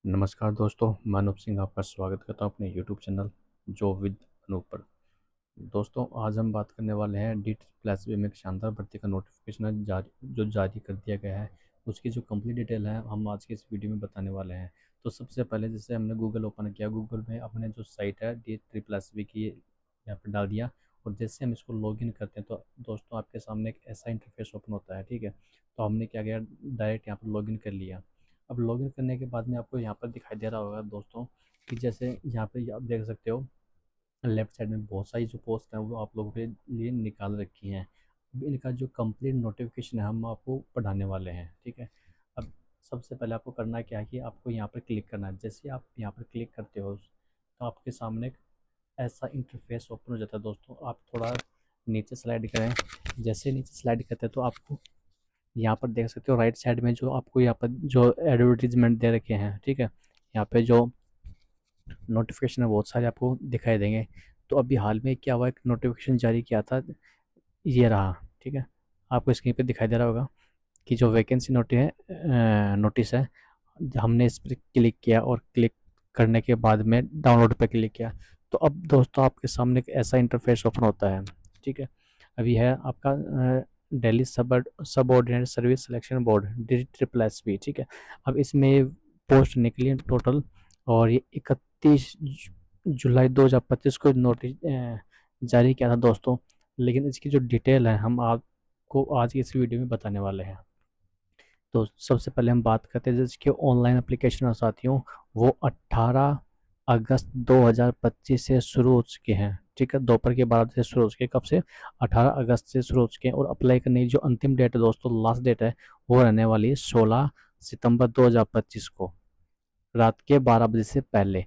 नमस्कार दोस्तों, मैं अनूप सिंह आपका स्वागत करता हूँ अपने YouTube channel job with Anoop पर। दोस्तों, आज हम बात करने वाले हैं डी प्लस बी में एक शानदार भर्ती का नोटिफिकेशन है जारी कर दिया गया है। उसकी जो कंप्लीट डिटेल है हम आज की इस वीडियो में बताने वाले हैं। तो सबसे पहले जैसे हमने गूगल ओपन किया, गूगल में अपने जो साइट है डी प्लस बी की यहाँ पर डाल दिया। और जैसे हम इसको लॉगिन करते हैं तो दोस्तों आपके सामने एक ऐसा इंटरफेस ओपन होता है। ठीक है, तो हमने क्या किया, डायरेक्ट यहाँ पर लॉगिन कर लिया। अब लॉगिन करने के बाद में आपको यहाँ पर दिखाई दे रहा होगा दोस्तों कि जैसे यहाँ पे आप देख सकते हो लेफ्ट साइड में बहुत सारी जो पोस्ट हैं वो आप लोगों के लिए निकाल रखी हैं। अब इनका जो कंप्लीट नोटिफिकेशन है हम आपको पढ़ाने वाले हैं। ठीक है, अब सबसे पहले आपको करना क्या है कि आपको यहाँ पर क्लिक करना है। जैसे आप यहाँ पर क्लिक करते हो तो आपके सामने एक ऐसा इंटरफेस ओपन हो जाता है। दोस्तों आप थोड़ा नीचे स्लाइड करें। जैसे नीचे स्लाइड करते हैं तो आपको यहाँ पर देख सकते हो राइट साइड में जो आपको यहाँ पर जो एडवर्टीजमेंट दे रखे हैं। ठीक है, यहाँ पे जो नोटिफिकेशन है बहुत सारे आपको दिखाई देंगे। तो अभी हाल में क्या हुआ, एक नोटिफिकेशन जारी किया था, ये रहा। ठीक है, आपको स्क्रीन पे दिखाई दे रहा होगा कि जो वैकेंसी नोटिस है। हमने इस पर क्लिक किया और क्लिक करने के बाद में डाउनलोड पे क्लिक किया तो अब दोस्तों आपके सामने एक ऐसा इंटरफेस ओपन होता है। ठीक है, अभी है आपका Delhi subordinate service selection board D triple S B. ठीक है, अब इसमें पोस्ट निकली टोटल और ये 31 जुलाई 2025 को नोटिस जारी किया था दोस्तों। लेकिन इसकी जो डिटेल है हम आपको आज की इस वीडियो में बताने वाले हैं। तो सबसे पहले हम बात करते हैं जिसके ऑनलाइन एप्लीकेशन और साथियों, वो 18 अगस्त 2025 से शुरू हो चुके हैं। ठीक है, दोपहर के 12 बजे से शुरू हो चुके हैं। कब से? 18 अगस्त से शुरू हो चुके हैं। और अप्लाई करने की जो अंतिम डेट है दोस्तों, लास्ट डेट है, वो रहने वाली है 16 सितंबर 2025 को, रात के 12 बजे से पहले।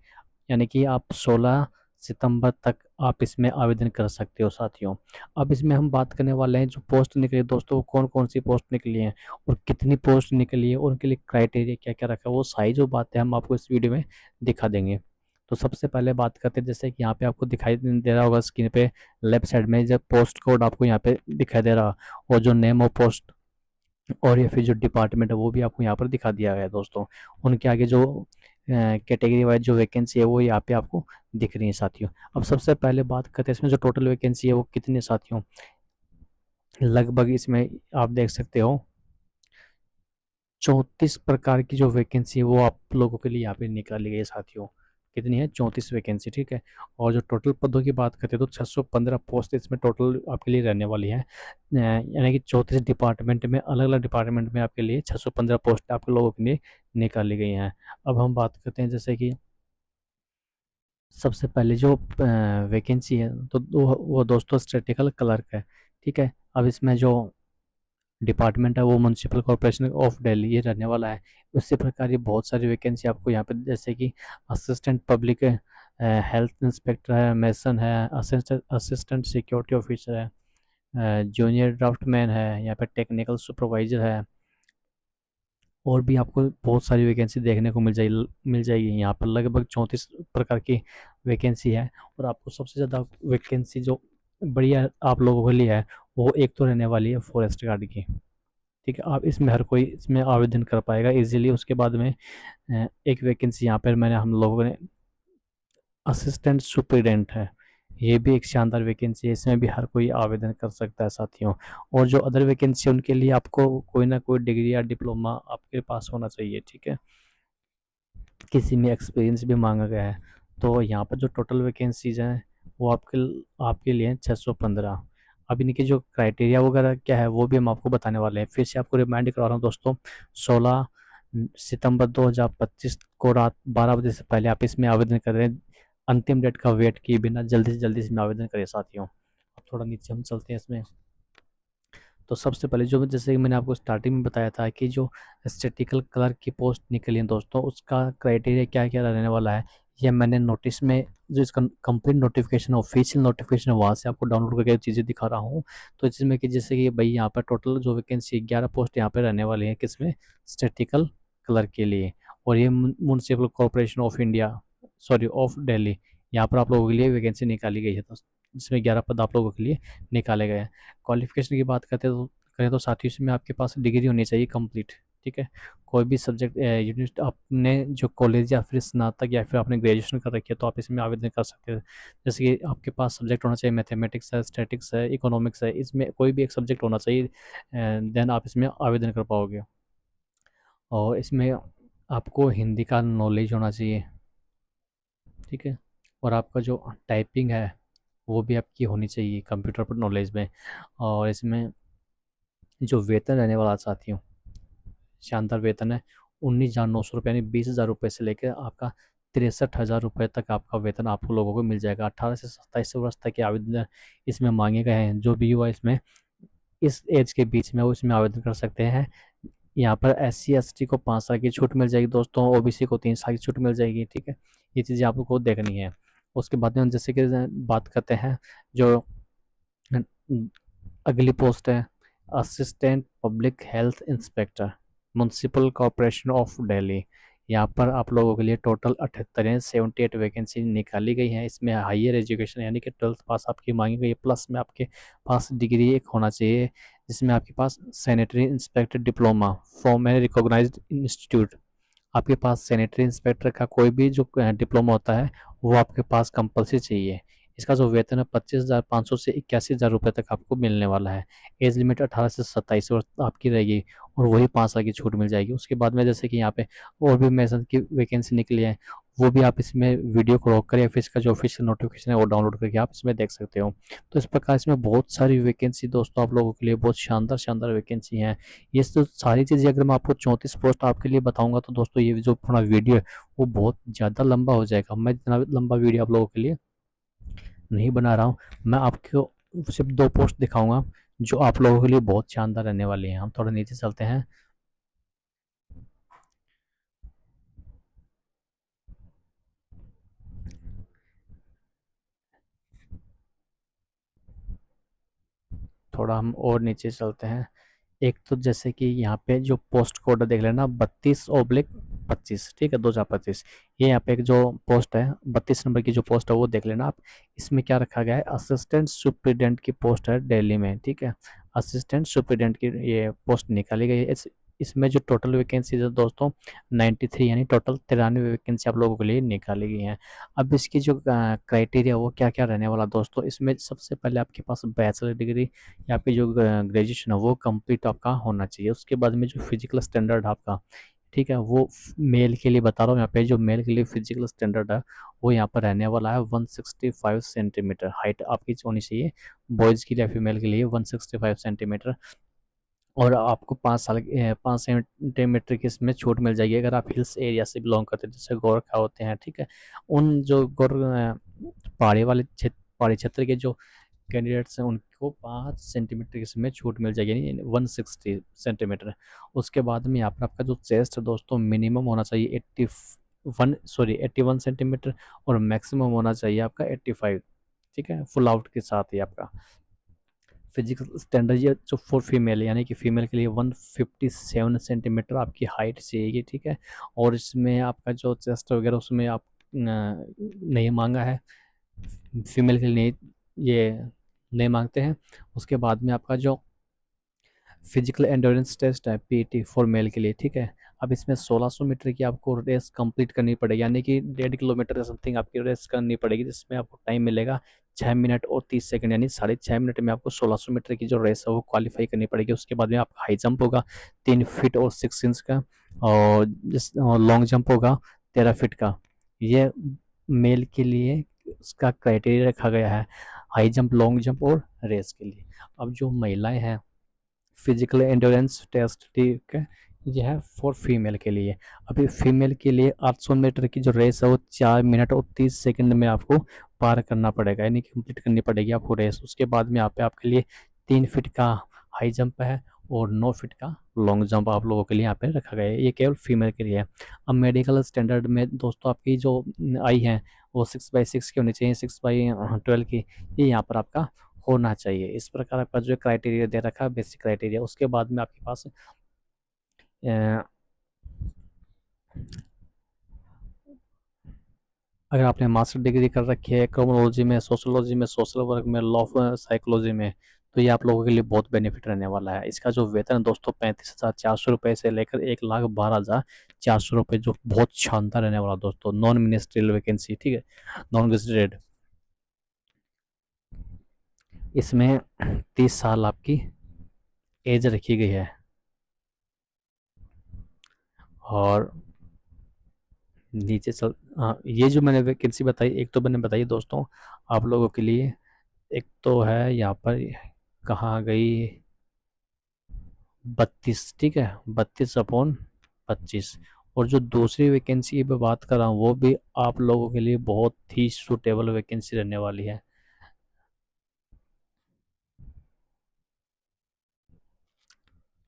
यानी कि आप 16 सितंबर तक आप इसमें आवेदन कर सकते हो साथियों। अब इसमें हम बात करने वाले हैं जो पोस्ट निकली है दोस्तों, वो कौन कौन सी पोस्ट निकली हैं और कितनी पोस्ट निकली है और उनके लिए क्राइटेरिया क्या क्या रखा है, वो सारी जो बातें हम आपको इस वीडियो में दिखा देंगे। तो सबसे पहले बात करते हैं, जैसे कि यहाँ पे आपको दिखाई दे रहा होगा स्क्रीन पे लेफ्ट साइड में, जब पोस्ट कोड आपको यहाँ पे दिखाई दे रहा और जो नेम ऑफ पोस्ट और या फिर जो डिपार्टमेंट है वो भी आपको यहाँ पर दिखा दिया गया है दोस्तों। उनके आगे जो कैटेगरी वाइज जो वैकेंसी है वो यहाँ पे आपको दिख रही है साथियों। अब सबसे पहले बात करते हैं इसमें जो टोटल वैकेंसी है वो कितनी है साथियों। लगभग इसमें आप देख सकते हो 34 प्रकार की जो वैकेंसी है वो आप लोगों के लिए यहाँ पे निकाली गई है साथियों। कितनी है? 34 वैकेंसी। ठीक है, और जो टोटल पदों की बात करते हैं तो 615 पोस्ट इसमें टोटल आपके लिए रहने वाली है। यानी कि 34 डिपार्टमेंट में, अलग अलग डिपार्टमेंट में आपके लिए 615 पोस्ट आप लोगों के लिए निकाली गई हैं। अब हम बात करते हैं जैसे कि सबसे पहले जो वैकेंसी है तो वो दोस्तों स्टैटिकल क्लर्क है। ठीक है, अब इसमें जो डिपार्टमेंट है वो म्यूनसिपल कॉरपोरेशन ऑफ दिल्ली ये रहने वाला है। उसी प्रकार ये बहुत सारी वैकेंसी आपको यहाँ पे जैसे कि असिस्टेंट पब्लिक हेल्थ इंस्पेक्टर है, मेसन है, असिस्टेंट असिस्टेंट सिक्योरिटी ऑफिसर है, जूनियर ड्राफ्टमैन है, यहाँ पे टेक्निकल सुपरवाइजर है। और भी आपको बहुत सारी वैकेंसी देखने को मिल जाएगी यहाँ पर। लगभग 34 प्रकार की वैकेंसी है। और आपको सबसे ज़्यादा वैकेंसी जो बढ़िया आप लोगों के लिए है वो एक तो रहने वाली है फॉरेस्ट गार्ड की। ठीक है, आप इसमें हर कोई इसमें आवेदन कर पाएगा इजीली। उसके बाद में एक वैकेंसी यहाँ पर मैंने हम लोगों ने असिस्टेंट सुपरिटेंडेंट है, ये भी एक शानदार वैकेंसी है। इसमें भी हर कोई आवेदन कर सकता है साथियों। और जो अदर वैकेंसी है उनके लिए आपको कोई ना कोई डिग्री या डिप्लोमा आपके पास होना चाहिए। ठीक है, किसी में एक्सपीरियंस भी मांगा गया है। तो यहाँ पर जो टोटल वैकेंसीज हैं वो आपके लिए 615। अब इनकी जो क्राइटेरिया वगैरह क्या है वो भी हम आपको बताने वाले हैं। फिर से आपको रिमाइंड करवा रहा हूँ दोस्तों, 16 सितंबर 2025 को रात 12 बजे से पहले आप इसमें आवेदन करें। अंतिम डेट का वेट किए बिना जल्दी से जल्दी इसमें आवेदन करें साथियों। अब थोड़ा नीचे हम चलते हैं इसमें। तो सबसे पहले जो जैसे कि मैंने आपको स्टार्टिंग में बताया था कि जो स्टैटिकल क्लर्क की पोस्ट निकली है दोस्तों, उसका क्राइटेरिया क्या क्या रहने वाला है ये मैंने नोटिस में, जो इसका कंप्लीट नोटिफिकेशन ऑफिशियल नोटिफिकेशन है वहाँ से आपको डाउनलोड करके चीज़ें दिखा रहा हूँ। तो इसमें कि जैसे कि भाई यहाँ पर टोटल जो वैकेंसी 11 पोस्ट यहाँ पे रहने वाली है किसमें, स्टैटिकल क्लर्क के लिए। और ये municipal corporation of India, sorry of Delhi, यहाँ पर आप लोगों के लिए वैकेंसी निकाली गई है दोस्तों, जिसमें 11 पद आप लोगों के लिए निकाले गए हैं। क्वालिफिकेशन की बात करते तो करें तो साथियों इसमें आपके पास डिग्री होनी चाहिए कंप्लीट। ठीक है। कोई भी सब्जेक्ट यूनिट आपने जो कॉलेज या फिर स्नातक या फिर आपने ग्रेजुएशन कर रखी है तो आप इसमें आवेदन कर सकते हैं। जैसे कि आपके पास सब्जेक्ट होना चाहिए, मैथमेटिक्स है, स्टैटिक्स है, इकोनॉमिक्स है, इसमें कोई भी एक सब्जेक्ट होना चाहिए, देन आप इसमें आवेदन कर पाओगे। और इसमें आपको हिंदी का नॉलेज होना चाहिए, ठीक है। और आपका जो टाइपिंग है वो भी आपकी होनी चाहिए कंप्यूटर पर नॉलेज में। और इसमें जो वेतन रहने वाला साथियों, शानदार वेतन है। 19,900 रुपये यानी 20,000 रुपये से लेकर आपका 63,000 रुपये तक आपका वेतन आप लोगों को मिल जाएगा। 18 से 27 वर्ष तक के आवेदन इसमें मांगे गए हैं। जो भी युवा इसमें इस एज के बीच में वो इसमें आवेदन कर सकते हैं। यहाँ पर SC ST को 5 साल की छूट मिल जाएगी दोस्तों, OBC को 3 साल की छूट मिल जाएगी, ठीक है। ये चीज़ें आपको देखनी है। उसके बाद में जैसे कि बात करते हैं जो अगली पोस्ट है, assistant public health inspector, municipal corporation of Delhi. यहाँ पर आप लोगों के लिए टोटल 78 है, 78 वैकेंसी निकाली गई हैं। इसमें हायर एजुकेशन यानी कि 12th पास आपकी मांगी गई है, प्लस में आपके पास डिग्री एक होना चाहिए जिसमें आपके पास sanitary inspector diploma from a recognised institute. आपके पास सैनिटरी इंस्पेक्टर का कोई भी जो डिप्लोमा होता है वो आपके पास कंपलसरी चाहिए। इसका जो वेतन है 25,500 से 81,000 रुपये तक आपको मिलने वाला है। एज लिमिट 18 से 27 वर्ष आपकी रहेगी और वही 5 साल की छूट मिल जाएगी। उसके बाद में जैसे कि यहाँ पे और भी मेसन की वैकेंसी निकली है, वो भी आप इसमें वीडियो को रोक कर या फिर इसका जो ऑफिशियल नोटिफिकेशन है वो डाउनलोड करके आप इसमें देख सकते हो। तो इस प्रकार इसमें बहुत सारी वैकेंसी दोस्तों आप लोगों के लिए बहुत शानदार शानदार वैकेंसी हैं। ये तो सारी चीज़ें अगर मैं आपको 34 पोस्ट आपके लिए बताऊंगा तो दोस्तों ये जो पूरा वीडियो है वो बहुत ज़्यादा लंबा हो जाएगा। मैं इतना लंबा वीडियो आप लोगों के लिए नहीं बना रहा हूँ। मैं आपको सिर्फ 2 पोस्ट दिखाऊंगा जो आप लोगों के लिए बहुत शानदार रहने वाली हैं। हम थोड़ा नीचे चलते हैं। थोड़ा हम और नीचे चलते हैं। एक तो जैसे कि यहाँ पे जो पोस्ट कोड देख लेना 32/25, ठीक है, 2025। ये यहाँ पे एक जो पोस्ट है 32 नंबर की जो पोस्ट है वो देख लेना आप। इसमें क्या रखा गया है, असिस्टेंट सुप्रिटेंडेंट की पोस्ट है दिल्ली में, ठीक है। असिस्टेंट सुप्रिटेंडेंट की ये पोस्ट निकाली गई है। इसमें जो टोटल वैकेंसी है दोस्तों 93 यानी टोटल 93 वैकेंसी आप लोगों के लिए निकाली गई हैं। अब इसकी जो क्राइटेरिया वो क्या क्या रहने वाला दोस्तों, इसमें सबसे पहले आपके पास बैचलर डिग्री या फिर जो ग्रेजुएशन है वो कंप्लीट आपका होना चाहिए। उसके बाद में जो फिजिकल स्टैंडर्ड आपका, ठीक है, वो मेल के लिए बता रहा हूँ। यहाँ पे जो मेल के लिए फिजिकल स्टैंडर्ड है वो यहाँ पर रहने वाला है 165 सेंटीमीटर हाइट आपकी होनी चाहिए। बॉयज़ के लिए फीमेल के लिए 165 सेंटीमीटर। और आपको 5 साल 5 सेंटीमीटर की इसमें छूट मिल जाएगी अगर आप हिल्स एरिया से बिलोंग करते हैं, जैसे गोरखा होते हैं, ठीक है। उन जो पहाड़ी क्षेत्र के जो कैंडिडेट्स हैं उनको 5 सेंटीमीटर की इसमें छूट मिल जाएगी यानी 160 सेंटीमीटर। उसके बाद में यहाँ पर आपका जो चेस्ट है दोस्तों मिनिमम होना चाहिए 81 सेंटीमीटर और मैक्सिमम होना चाहिए आपका 85, ठीक है, फुल आउट के साथ ही आपका फिजिकल स्टैंडर्ड ये जो फॉर फीमेल यानी कि फीमेल के लिए 157 सेंटीमीटर आपकी हाइट चाहिए, ठीक है। और इसमें आपका जो चेस्ट वगैरह उसमें आप नहीं मांगा है, फीमेल के लिए नहीं, ये नहीं मांगते हैं। उसके बाद में आपका जो फिजिकल एंडोरेंस टेस्ट है PET फॉर मेल के लिए, ठीक है। अब इसमें 1600 मीटर की आपको रेस कंप्लीट करनी पड़ेगी यानी कि 1.5 किलोमीटर का समथिंग आपकी रेस करनी पड़ेगी, जिसमें आपको टाइम मिलेगा 6 मिनट और 30 सेकंड यानी 6.5 मिनट में आपको 1600 मीटर की जो रेस है वो क्वालिफाई करनी पड़ेगी। उसके बाद में आपका हाई जंप होगा 3 फीट और 6 इंच का, और जिस लॉन्ग जंप होगा 13 फीट का। ये मेल के लिए उसका क्राइटेरिया रखा गया है, हाई जंप, लॉन्ग जंप और रेस के लिए। अब जो महिलाएं हैं फिजिकल एंडोरेंस टेस्ट, ठीक है, यह है फॉर फीमेल के लिए। अभी फीमेल के लिए 800 मीटर की जो रेस है वो 4 मिनट और 30 सेकंड में आपको पार करना पड़ेगा यानी कंप्लीट करनी पड़ेगी आपको रेस। उसके बाद में यहाँ पे आपके लिए 3 फीट का हाई जंप है और 9 फीट का लॉन्ग जंप आप लोगों के लिए यहाँ पे रखा गया है। ये केवल फीमेल के लिए है। अब मेडिकल स्टैंडर्ड में दोस्तों आपकी जो आई है वो 6/6 की होनी चाहिए, 6/12 की, ये यहाँ पर आपका होना चाहिए। इस प्रकार आपका जो क्राइटेरिया दे रखा है बेसिक क्राइटेरिया। उसके बाद में आपके पास अ, अगर आपने मास्टर डिग्री कर रखी है क्रोमोलॉजी में, सोशोलॉजी में, सोशल वर्क में, लॉ साइकोलॉजी में, तो ये आप लोगों के लिए बहुत बेनिफिट रहने वाला है। इसका जो वेतन है दोस्तों 35,400 रुपये से लेकर 1,12,400 रुपये, जो बहुत शानदार रहने वाला दोस्तों। नॉन मिनिस्ट्रियल वैकेंसी, ठीक है, नॉन गेजेटेड। इसमें 30 साल आपकी एज रखी गई है। और नीचे चल, हाँ, ये जो मैंने वैकेंसी बताई, एक तो मैंने बताई दोस्तों आप लोगों के लिए, एक तो है यहाँ पर, कहाँ गई, 32, ठीक है, 32/25। और जो दूसरी वैकेंसी की मैं बात कर रहा हूँ वो भी आप लोगों के लिए बहुत ही सूटेबल वैकेंसी रहने वाली है।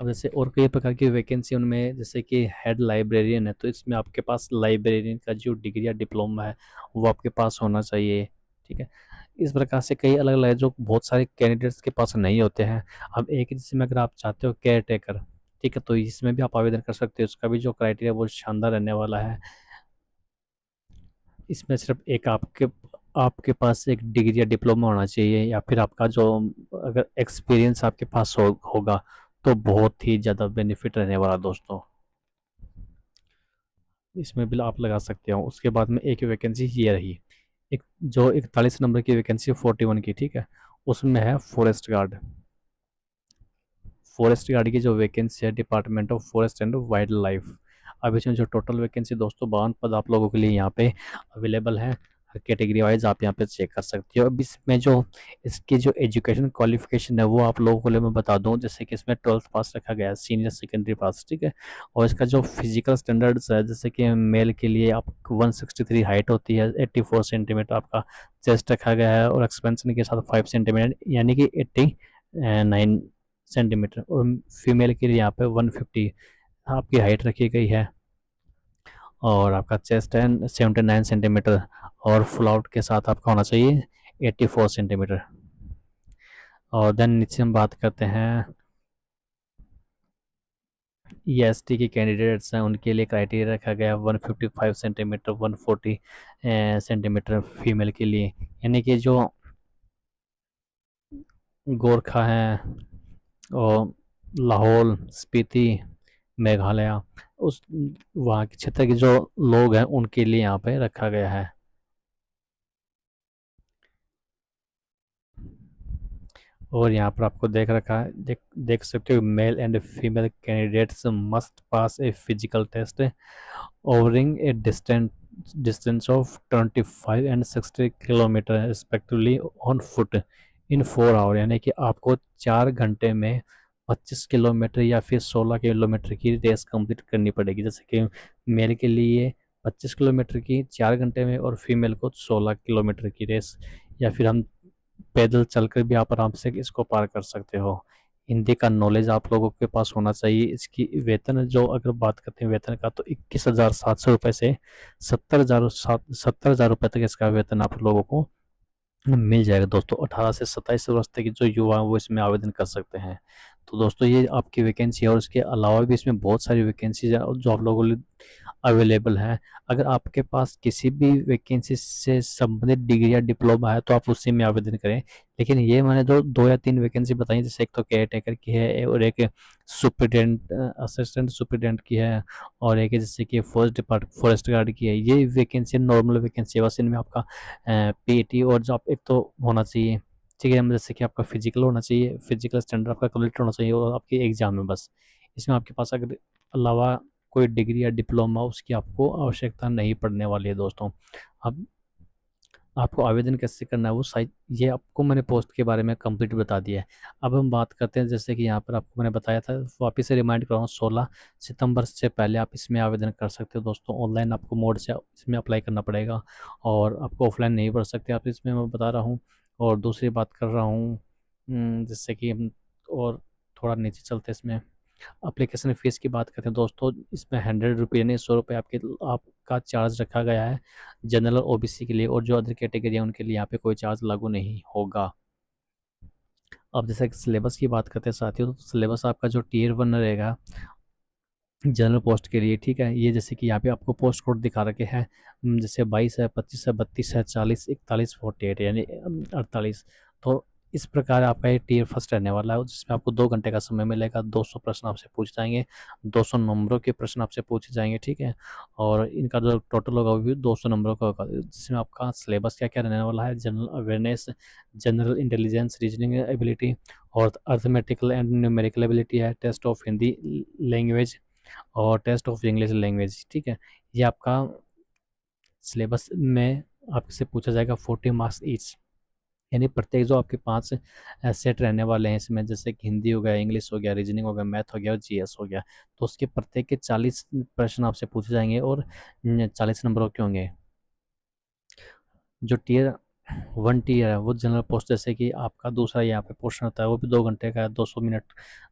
अब जैसे और कई प्रकार की वैकेंसी उनमें, जैसे कि हेड लाइब्रेरियन है, तो इसमें आपके पास लाइब्रेरियन का जो डिग्री या डिप्लोमा है वो आपके पास होना चाहिए, ठीक है। इस प्रकार से कई अलग अलग है जो बहुत सारे कैंडिडेट्स के पास नहीं होते हैं। अब एक जिसमें अगर आप चाहते हो केयर टेकर, ठीक है, तो इसमें भी आप आवेदन कर सकते हो। उसका भी जो क्राइटेरिया वो शानदार रहने वाला है। इसमें सिर्फ एक आपके आपके पास एक डिग्री या डिप्लोमा होना चाहिए, या फिर आपका जो, अगर एक्सपीरियंस आपके पास होगा तो बहुत ही ज़्यादा बेनिफिट रहने वाला दोस्तों। इसमें बिल आप लगा सकते हो। उसके बाद में एक वैकेंसी ये रही, एक जो 41 नंबर की वैकेंसी 41 की, ठीक है, उसमें है फॉरेस्ट गार्ड। फॉरेस्ट गार्ड की जो वैकेंसी है department of forest and wild life. अब इसमें जो टोटल वैकेंसी दोस्तों 52 पद आप लोगों के लिए यहाँ पे अवेलेबल है। हर कैटेगरी वाइज आप यहाँ पे चेक कर सकते हो। अब इसमें जो इसकी जो एजुकेशन क्वालिफिकेशन है वो आप लोगों को लिए मैं बता दूं, जैसे कि इसमें 12th पास रखा गया है, सीनियर सेकेंडरी पास, ठीक है। और इसका जो फिजिकल स्टैंडर्ड्स है, जैसे कि मेल के लिए आप 163 हाइट होती है, 84 सेंटीमीटर आपका चेस्ट रखा गया है, और एक्सपेंशन के साथ 5 सेंटीमीटर, यानी कि 89 सेंटीमीटर। और फीमेल के लिए यहाँ पे 150 आपकी हाइट रखी गई है। और आपका चेस्ट है 79 सेंटीमीटर, और फुल आउट के साथ आपका होना चाहिए 84 सेंटीमीटर। और देन नीचे हम बात करते हैं EST के कैंडिडेट्स हैं, उनके लिए क्राइटेरिया रखा गया है 155 सेंटीमीटर, 140 सेंटीमीटर फीमेल के लिए। यानी कि जो गोरखा हैं और लाहौल, स्पीति, मेघालय, उस वहाँ के क्षेत्र के जो लोग हैं उनके लिए यहाँ पे रखा गया है। और यहाँ पर आपको देख रखा है, देख सकते हो, male and female candidates must pass a physical test covering a distance of 25 and 60 kilometre respectively on foot in 4 hour. यानी कि आपको 4 घंटे में 25 किलोमीटर या फिर 16 किलोमीटर की रेस कंप्लीट करनी पड़ेगी। जैसे कि मेल के लिए 25 किलोमीटर की 4 घंटे में, और फीमेल को 16 किलोमीटर की रेस, या फिर हम पैदल चलकर भी आप आराम से इसको पार कर सकते हो। हिंदी का नॉलेज आप लोगों के पास होना चाहिए। इसकी वेतन जो अगर बात करते हैं वेतन का, तो 21,700 रुपये से 70,000 रुपये तक इसका वेतन आप लोगों को मिल जाएगा दोस्तों। 18 से 27 वर्ष तक के जो युवा हैं वो इसमें आवेदन कर सकते हैं। तो दोस्तों ये आपकी वैकेंसी है, और इसके अलावा भी इसमें बहुत सारी वैकेंसीज है जो आप लोगों के लिए अवेलेबल है। अगर आपके पास किसी भी वैकेंसी से संबंधित डिग्री या डिप्लोमा है तो आप उसी में आवेदन करें। लेकिन ये मैंने जो 2 या 3 वैकेंसी बताई, जैसे एक तो केयर टेकर की है, और एक सुपरिटेंडेंट, असिस्टेंट सुपरिटेंडेंट की है, और एक है जैसे कि फॉरेस्ट गार्ड की है। ये वैकेंसी नॉर्मल वैकेंसी है, बस इनमें आपका पीटी और जो आप एक तो होना चाहिए, ठीक है, जैसे कि आपका फिजिकल होना चाहिए, फिजिकल स्टैंडर्ड आपका कंप्लीट होना चाहिए, और आपकी एग्जाम में बस। इसमें आपके पास अगर अलावा कोई डिग्री या डिप्लोमा उसकी आपको आवश्यकता नहीं पड़ने वाली है दोस्तों। अब आपको आवेदन कैसे करना है वो साइट, ये आपको मैंने पोस्ट के बारे में कंप्लीट बता दिया है। अब हम बात करते हैं, जैसे कि यहाँ पर आपको मैंने बताया था, वापस से रिमाइंड कर रहा हूँ, 16 सितंबर से पहले आप इसमें आवेदन कर सकते हो दोस्तों। ऑनलाइन आपको मोड से इसमें अप्लाई करना पड़ेगा, और आपको ऑफलाइन नहीं भर सकते आप, इसमें मैं बता रहा हूँ। और दूसरी बात कर रहा हूँ, जैसे कि हम और थोड़ा नीचे चलते हैं, इसमें एप्लीकेशन फ़ीस की बात करते हैं दोस्तों। इसमें 100 रुपये यानी 100 रुपये आपका चार्ज रखा गया है जनरल और OBC के लिए, और जो अदर कैटेगरी है उनके लिए यहाँ पे कोई चार्ज लागू नहीं होगा। अब जैसे कि सिलेबस की बात करते हैं साथियों, तो सिलेबस आपका जो Tier 1 रहेगा जनरल पोस्ट के लिए, ठीक है, ये जैसे कि यहाँ पे आपको पोस्ट कोड दिखा रखे हैं, जैसे 22 है, 25 है, 32 है, 40, 41, 48 यानी 48। तो इस प्रकार आपका ये टियर फर्स्ट रहने वाला है, जिसमें आपको 2 घंटे का समय मिलेगा। 200 प्रश्न आपसे पूछे जाएंगे, 200 नंबरों के प्रश्न आपसे पूछे जाएंगे, ठीक है। और इनका जो टोटल होगा वो भी 200 नंबरों का होगा। जिसमें आपका सिलेबस क्या क्या रहने वाला है: general awareness, general intelligence, reasoning ability और अर्थमेटिकल एंड न्यूमेरिकल एबिलिटी है, टेस्ट ऑफ हिंदी लैंग्वेज और टेस्ट ऑफ इंग्लिश लैंग्वेज, ठीक है। ये आपका सिलेबस में आपसे पूछा जाएगा 40 मार्क्स ईच, यानी प्रत्येक जो आपके 5 सेट रहने वाले हैं इसमें, जैसे कि हिंदी हो गया, इंग्लिश हो गया, रीजनिंग हो गया, मैथ हो गया और जीएस हो गया, तो उसके प्रत्येक के 40 प्रश्न आपसे पूछे जाएंगे और 40 नंबरों के होंगे। जो टियर 1 टियर है वो जनरल पोस्ट, जैसे कि आपका दूसरा यहाँ पे पोर्शन होता है, वो भी 2 घंटे का है, 200 मिनट,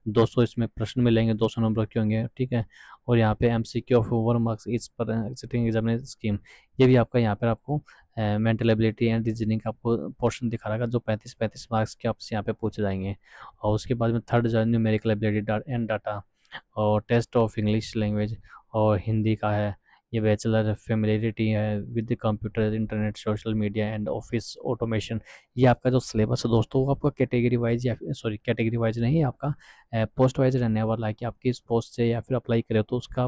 200 इसमें प्रश्न मिलेंगे, 200 नंबर के होंगे, ठीक है। और यहाँ पे एमसीक्यू ऑफ 1 मार्क्स इस पर सिटिंग एग्जामिनेशन स्कीम, ये भी आपका यहाँ पर आपको मेंटल एबिलिटी एंड रीजनिंग का आपको पोर्शन दिखा रहेगा, जो 35 मार्क्स के आपसे यहाँ पे पूछे जाएंगे। और उसके बाद में थर्ड जो है न्यूमेरिकल एबिलिटी एंड डाटा और टेस्ट ऑफ इंग्लिश लैंग्वेज और हिंदी का है। ये बैचलर फेमिलियरिटी है with computer, internet, social media and office automation. ये आपका जो सिलेबस है दोस्तों, वो आपका कैटेगरी वाइज, या सॉरी कैटेगरी वाइज नहीं, आपका पोस्ट वाइज रहने वाला है कि आप किस पोस्ट से या फिर अप्लाई करें, तो उसका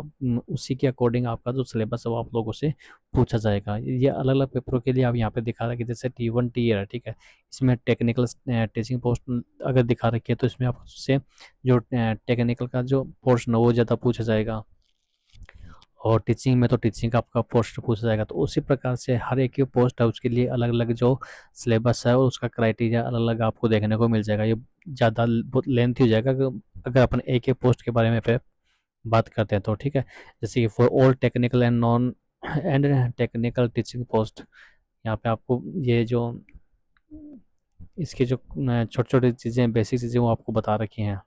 उसी के अकॉर्डिंग आपका जो सिलेबस है वो आप लोगों से पूछा जाएगा। ये अलग अलग पेपरों के लिए आप यहाँ पे दिखा रहे हैं कि जैसे T1 टीयर है, ठीक है। इसमें टेक्निकल टीचिंग पोस्ट अगर दिखा रखी है तो इसमें आपसे जो टेक्निकल का जो पोर्शन है वो ज़्यादा पूछा जाएगा। और टीचिंग में तो टीचिंग का आपका पोस्ट पूछा जाएगा। तो उसी प्रकार से हर एक की पोस्ट है उसके लिए अलग अलग जो सिलेबस है और उसका क्राइटेरिया अलग अलग आपको देखने को मिल जाएगा। ये ज़्यादा बहुत लेंथी हो जाएगा अगर अपन एक एक पोस्ट के बारे में पे बात करते हैं तो, ठीक है। जैसे कि for all technical and non and technical teaching post, यहाँ पे आपको ये जो इसकी जो छोटी छोटी चीज़ें, बेसिक चीज़ें वो आपको बता रखी हैं।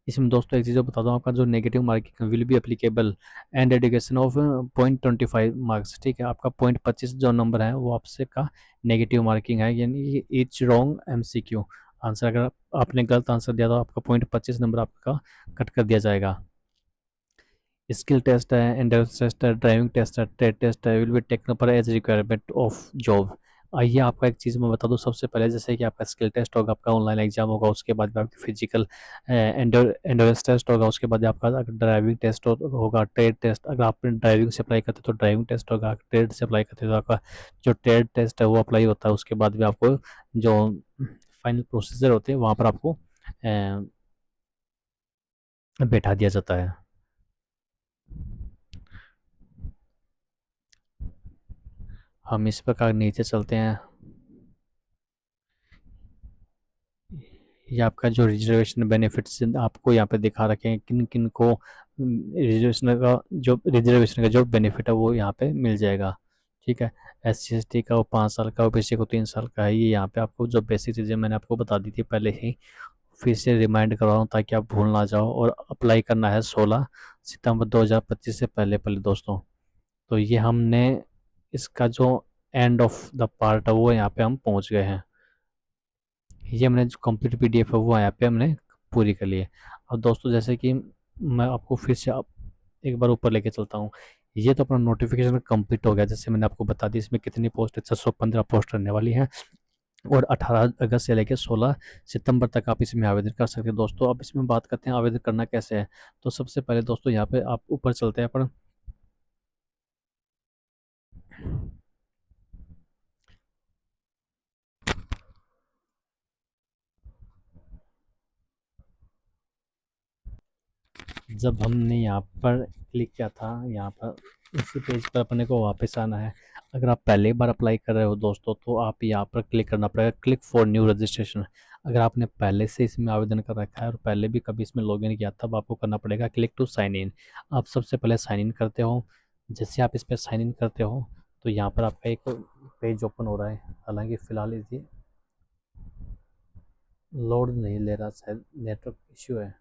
इसमें दोस्तों एक चीज़ बता दूं, आपका जो negative marking will be applicable and education of 0.25 marks, ठीक है। आपका 0.25 जो नंबर है वो आपसे का नेगेटिव मार्किंग है, यानी इच रॉन्ग एमसीक्यू आंसर, अगर आपने गलत आंसर दिया तो आपका 0.25 नंबर आपका कट कर दिया जाएगा। स्किल टेस्ट है, एंड्योरेंस टेस्ट है, ड्राइविंग टेस्ट है, ट्रेड टेस्ट है, विल बी टेकन पर एज रिक्वायरमेंट ऑफ जॉब। आइए आपका एक चीज़ मैं बता दूं सबसे पहले, जैसे कि आपका स्किल टेस्ट होगा, आपका ऑनलाइन एग्जाम होगा, उसके बाद में आपकी फिजिकल एंड्योरेंस टेस्ट होगा, उसके बाद आपका ड्राइविंग टेस्ट होगा, ट्रेड टेस्ट, अगर आप ड्राइविंग से अप्लाई करते तो ड्राइविंग टेस्ट होगा, ट्रेड से अप्लाई करते तो आपका जो ट्रेड टेस्ट है वो अप्लाई होता है। उसके बाद में आपको जो फाइनल प्रोसीजर होते हैं वहाँ पर आपको बैठा दिया जाता है। हम इस प्रकार नीचे चलते हैं। ये आपका जो रिजर्वेशन बेनिफिट्स आपको यहाँ पे दिखा रखे हैं, किन किन को रिजर्वेशन का जो बेनिफिट है वो यहाँ पे मिल जाएगा, ठीक है। SC ST का वो 5 साल का, OBC को 3 साल का है। ये यहाँ पे आपको जो बेसिक चीज़ें मैंने आपको बता दी थी पहले ही, फिर से रिमाइंड कर रहा हूँ ताकि आप भूल ना जाओ। और अप्लाई करना है 16 सितंबर 2025 से पहले पहले दोस्तों। तो ये हमने इसका जो एंड ऑफ द पार्ट है वो यहाँ पे हम पहुँच गए हैं। ये हमने जो कंप्लीट PDF है वो यहाँ पे हमने पूरी कर ली है। अब दोस्तों जैसे कि मैं आपको फिर से एक बार ऊपर लेके चलता हूँ। ये तो अपना नोटिफिकेशन कंप्लीट हो गया, जैसे मैंने आपको बता दी इसमें कितनी पोस्ट है, 615 पोस्ट रहने वाली हैं। और 18 अगस्त से लेकर 16 सितंबर तक आप इसमें आवेदन कर सकते हैं दोस्तों। अब इसमें बात करते हैं आवेदन करना कैसे है। तो सबसे पहले दोस्तों यहाँ पे आप ऊपर चलते हैं अपन। जब हमने यहाँ पर क्लिक किया था, यहाँ पर इसी पेज पर अपने को वापस आना है। अगर आप पहली बार अप्लाई कर रहे हो दोस्तों तो आप यहाँ पर क्लिक करना पड़ेगा, क्लिक फॉर न्यू रजिस्ट्रेशन। अगर आपने पहले से इसमें आवेदन कर रखा है और पहले भी कभी इसमें लॉगिन किया तब आपको करना पड़ेगा क्लिक टू साइन इन। आप सबसे पहले साइन इन करते हो। जैसे आप इस पर साइन इन करते हो तो यहाँ पर आपका एक पेज ओपन हो रहा है, हालांकि फ़िलहाल इसे लोड नहीं ले रहा, शायद नेटवर्क इश्यू है।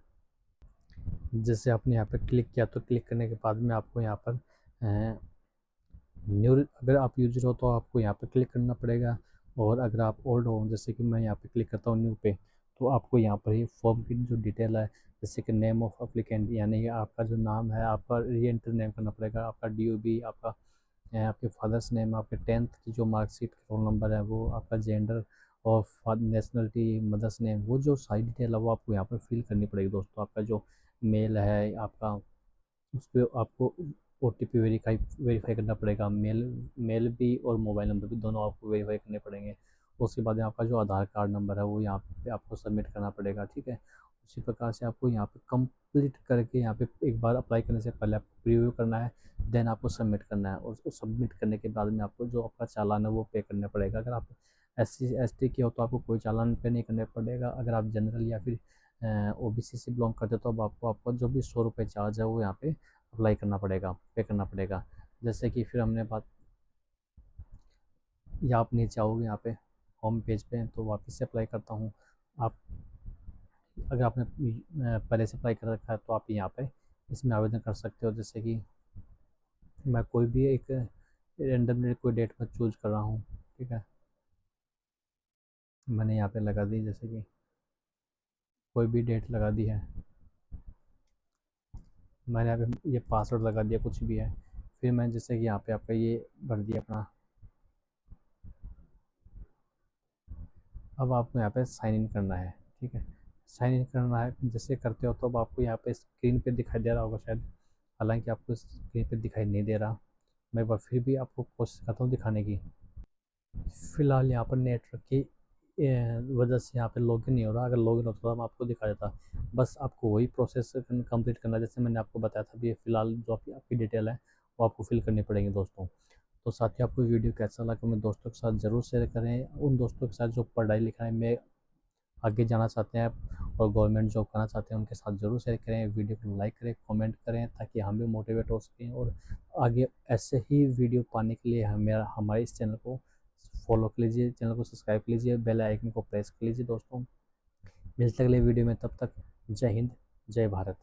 जैसे आपने यहाँ पर क्लिक किया तो क्लिक करने के बाद में आपको यहाँ पर न्यू, अगर आप यूजर हो तो आपको यहाँ पे क्लिक करना पड़ेगा। और अगर आप ओल्ड हो, जैसे कि मैं यहाँ पे क्लिक करता हूँ न्यू पे, तो आपको यहाँ पर ही फॉर्म की जो डिटेल है, जैसे कि नेम ऑफ अप्लीकेंट, यानी कि आपका जो नाम है आपका री एंटर नेम करना पड़ेगा, आपका DOB, आपका आपके फादर्स नेम, आपके 10th की जो मार्कशीट रोल नंबर है वो, आपका जेंडर और नेशनलिटी, मदर्स नेम, वो जो सारी डिटेल है वो आपको यहाँ पर फिल करनी पड़ेगी दोस्तों। आपका जो मेल है आपका, उस पर आपको OTP वेरीफाई करना पड़ेगा। मेल मेल भी और मोबाइल नंबर भी दोनों आपको वेरीफाई करने पड़ेंगे। उसके बाद आपका जो आधार कार्ड नंबर है वो यहाँ पे आपको सबमिट करना पड़ेगा, ठीक है। उसी प्रकार से आपको यहाँ पे कंप्लीट करके यहाँ पे एक बार अप्लाई करने से पहले आपको प्रीव्यू करना है, देन आपको सबमिट करना है। और उसको सबमिट करने के बाद में आपको जो आपका चालान है वो पे करना पड़ेगा। अगर आप SC ST के हो तो आपको कोई चालान पे नहीं करना पड़ेगा। अगर आप जनरल या फिर OBC से बिलोंग करते हो तो अब आपको आपका जो भी 100 रुपये चार्ज है वो यहाँ पे अप्लाई करना पड़ेगा, पे करना पड़ेगा। जैसे कि फिर हमने बात, या आप नीचे आओगे यहाँ पे होम पेज पे, तो वापस से अप्लाई करता हूँ। आप अगर आपने पहले से अप्लाई कर रखा है तो आप यहाँ पे इसमें आवेदन कर सकते हो। जैसे कि मैं कोई भी एक रेंडमली कोई डेट में चूज कर रहा हूँ, ठीक है। मैंने यहाँ पे लगा दी, जैसे कि कोई भी डेट लगा दी है। मैंने यहाँ पे ये पासवर्ड लगा दिया, कुछ भी है। फिर मैं जैसे कि यहाँ पे आपका ये भर दिया अपना। अब आपको यहाँ पे साइन इन करना है, ठीक है। साइन इन करना है, जैसे करते हो तो अब आपको यहाँ पे स्क्रीन पे दिखाई दे रहा होगा शायद, हालांकि आपको स्क्रीन पे दिखाई नहीं दे रहा। मैं एक बार फिर भी आपको कोशिश करता हूँ दिखाने की। फ़िलहाल यहाँ पर नेटवर्क की वजह से यहाँ पे लॉगिन नहीं हो रहा। अगर लॉगिन होता तो मैं आपको दिखा देता। बस आपको वही प्रोसेस कंप्लीट करना है जैसे मैंने आपको बताया था। अभी फ़िलहाल जो आपकी डिटेल है वो आपको फिल करनी पड़ेगी दोस्तों। तो साथ ही आपको वीडियो कैसा लगा अपने दोस्तों के साथ ज़रूर शेयर करें। उन दोस्तों के साथ जो पढ़ाई लिखाई में आगे जाना चाहते हैं और गवर्नमेंट जॉब करना चाहते हैं, उनके साथ ज़रूर शेयर करें। वीडियो को लाइक करें, कमेंट करें, ताकि हम भी मोटिवेट हो सकें। और आगे ऐसे ही वीडियो पाने के लिए हमारे इस चैनल को फॉलो कर लीजिए, चैनल को सब्सक्राइब कर लीजिए, बेल आइकन को प्रेस कर लीजिए दोस्तों। मिलते अगले वीडियो में, तब तक जय हिंद, जय भारत।